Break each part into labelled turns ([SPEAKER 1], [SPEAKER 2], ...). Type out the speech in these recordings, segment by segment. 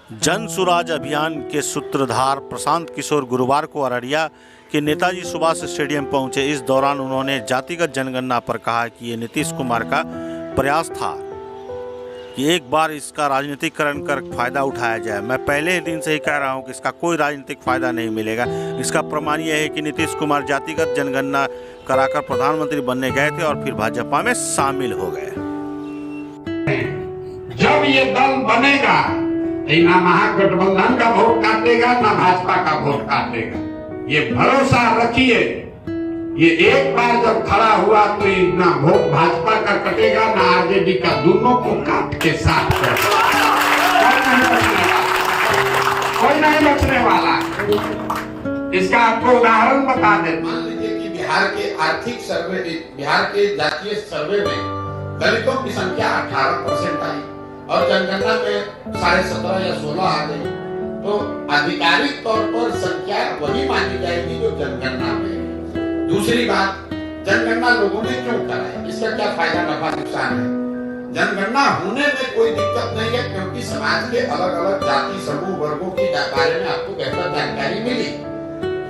[SPEAKER 1] जन सुराज अभियान के सूत्रधार प्रशांत किशोर गुरुवार को अररिया के नेताजी सुभाष स्टेडियम पहुंचे। इस दौरान उन्होंने जातिगत जनगणना पर कहा कि ये नीतीश कुमार का प्रयास था कि एक बार इसका राजनीतिकरण कर फायदा उठाया जाए। मैं पहले दिन से ही कह रहा हूं कि इसका कोई राजनीतिक फायदा नहीं मिलेगा। इसका प्रमाण यह है कि नीतीश कुमार जातिगत जनगणना कराकर प्रधानमंत्री बनने गए थे और फिर भाजपा में शामिल हो गए।
[SPEAKER 2] जब ये दल बनेगा ना महागठबंधन का वोट काटेगा ना भाजपा का वोट काटेगा, ये भरोसा रखिए। ये एक बार जब खड़ा हुआ तो ना वोट भाजपा का कटेगा ना आरजेडी का, दोनों को काट के साथ कोई नहीं बचने वाला। इसका आपको उदाहरण बता दें।
[SPEAKER 3] मान लीजिए कि बिहार के आर्थिक सर्वे, बिहार के जातीय सर्वे में दलितों की संख्या 18% आई और जनगणना में 17.5 या 16 आ गई, तो आधिकारिक तौर पर संख्या वही मानी जाएगी जो जनगणना में। दूसरी बात, जनगणना लोगों ने क्यों कराई, इसका क्या फायदा नफा नुकसान है? जनगणना होने में कोई दिक्कत नहीं है, क्योंकि समाज के अलग अलग जाति समूह वर्गों के बारे में आपको बेहतर जानकारी मिली।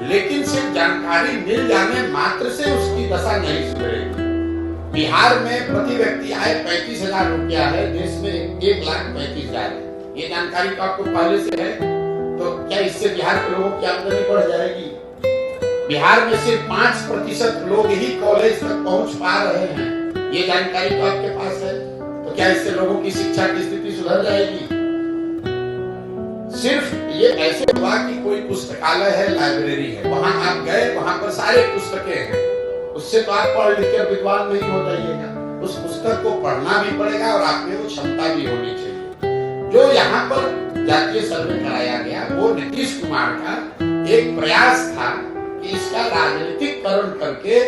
[SPEAKER 3] लेकिन सिर्फ जानकारी मिल जाने मात्र से उसकी दशा नहीं सुधरेगी। बिहार में प्रति व्यक्ति आय 35,000 रुपया है, देश में 1,35,000 है। ये जानकारी तो आपको पहले से है। तो क्या इससे बिहार के लोगों की आमदनी बढ़ जाएगी? बिहार में सिर्फ 5% लोग ही कॉलेज तक पहुंच पा रहे हैं, ये जानकारी तो आपके पास है। तो क्या इससे लोगों की शिक्षा की स्थिति सुधर जाएगी? सिर्फ ये ऐसे हुआ कि कोई पुस्तकालय है, लाइब्रेरी है, वहां आप गए, वहां पर सारे पुस्तकें हैं, उससे तो आप पढ़ लिख कर विद्वान नहीं हो जाइएगा। उस पुस्तक को पढ़ना भी पड़ेगा और आप में वो क्षमता भी होनी चाहिए। जो यहाँ पर जातीय सर्वे कराया गया वो नीतीश कुमार का एक प्रयास था कि इसका राजनीतिकरण करके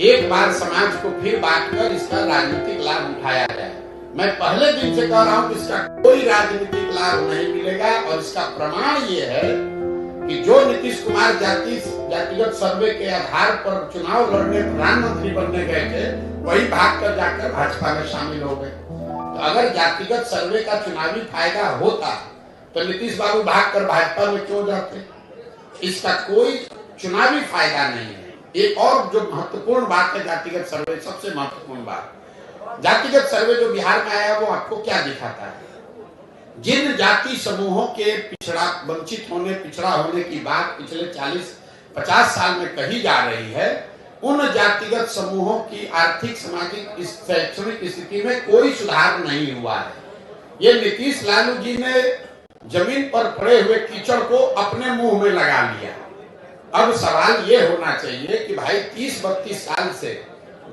[SPEAKER 3] एक बार समाज को फिर बांटकर इसका राजनीतिक लाभ उठाया जाए। मैं पहले दिन से कह रहा हूँ कि इसका कोई राजनीतिक लाभ नहीं मिलेगा और इसका प्रमाण ये है कि जो नीतीश कुमार जातिगत सर्वे के आधार पर चुनाव लड़ने, प्रधानमंत्री बनने गए थे, वही भागकर जाकर भाजपा में शामिल हो गए। तो अगर जातिगत सर्वे का चुनावी फायदा होता तो नीतीश बाबू भागकर भाजपा में क्यों जाते? इसका कोई चुनावी फायदा नहीं है। एक और जो महत्वपूर्ण बात है जातिगत सर्वे, सबसे महत्वपूर्ण बात, जातिगत सर्वे जो बिहार में आया वो आपको क्या दिखाता है? जिन जाति समूहों के वंचित होने, पिछड़ा होने की बात पिछले 40-50 साल में कही जा रही है, उन जातिगत समूहों की आर्थिक, सामाजिक, शैक्षणिक स्थिति में कोई सुधार नहीं हुआ है। ये नीतीश लालू जी ने जमीन पर पड़े हुए कीचड़ को अपने मुंह में लगा लिया। अब सवाल ये होना चाहिए कि भाई 30-32 साल से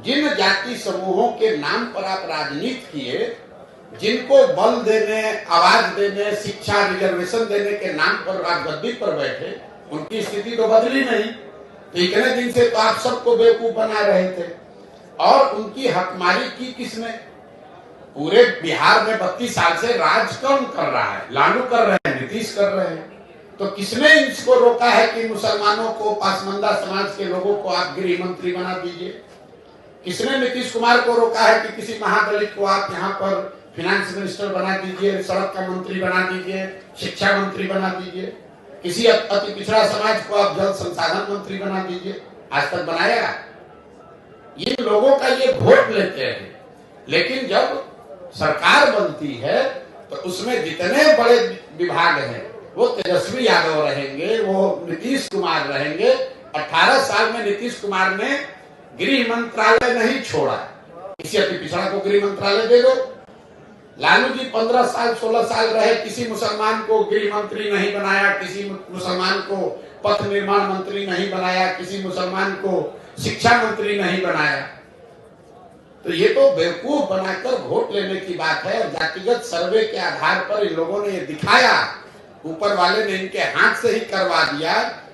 [SPEAKER 3] जिन जाति समूहों के नाम पर आप राजनीति किए, जिनको बल देने, आवाज देने, शिक्षा, रिजर्वेशन देने के नाम पर आप गद्दी पर बैठे, उनकी स्थिति तो बदली नहीं। तो इतने दिन से तो आप सबको बेवकूफ बना रहे थे और उनकी हकमारी की किसने? पूरे बिहार में 32 साल से राज कौन कर रहा है? लालू कर रहे हैं, नीतीश कर रहे हैं। तो किसने इसको रोका है कि मुसलमानों को, पासमंदा समाज के लोगों को आप गृह मंत्री बना दीजिए? किसने नीतीश कुमार को रोका है कि किसी महादलित को आप यहाँ पर फिनेंस मिनिस्टर बना दीजिए, सड़क का मंत्री बना दीजिए, शिक्षा मंत्री बना दीजिए, किसी अति पिछड़ा समाज को आप जल संसाधन मंत्री बना दीजिए? आज तक बनाया? ये लोगों का ये वोट लेते हैं, लेकिन जब सरकार बनती है तो उसमें जितने बड़े विभाग हैं वो तेजस्वी यादव रहेंगे, वो नीतीश कुमार रहेंगे। 18 साल में नीतीश कुमार ने गृह मंत्रालय नहीं छोड़ा, किसी अति पिछड़ा को गृह मंत्रालय दे दो। लालू जी 15 साल 16 साल रहे, किसी मुसलमान को गृह मंत्री नहीं बनाया, किसी मुसलमान को पथ निर्माण मंत्री नहीं बनाया, किसी मुसलमान को शिक्षा मंत्री नहीं बनाया। तो ये तो बेवकूफ बनाकर वोट लेने की बात है। जातिगत सर्वे के आधार पर इन लोगों ने ये दिखाया, ऊपर वाले ने इनके हाथ से ही करवा दिया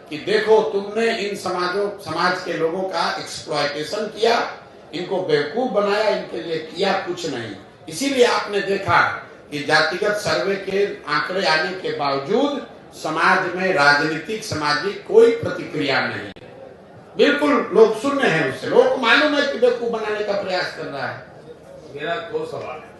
[SPEAKER 3] कि देखो तुमने इन समाज के लोगों का एक्सप्लॉयटेशन किया, इनको बेवकूफ बनाया, इनके लिए किया कुछ नहीं। इसीलिए आपने देखा कि जातिगत सर्वे के आंकड़े आने के बावजूद समाज में राजनीतिक, सामाजिक कोई प्रतिक्रिया नहीं। बिल्कुल लोग शून्य हैं उससे। लोगों को मालूम है कि बेवकूफ बनाने का प्रयास कर रहा है।
[SPEAKER 4] मेरा 2 सवाल है।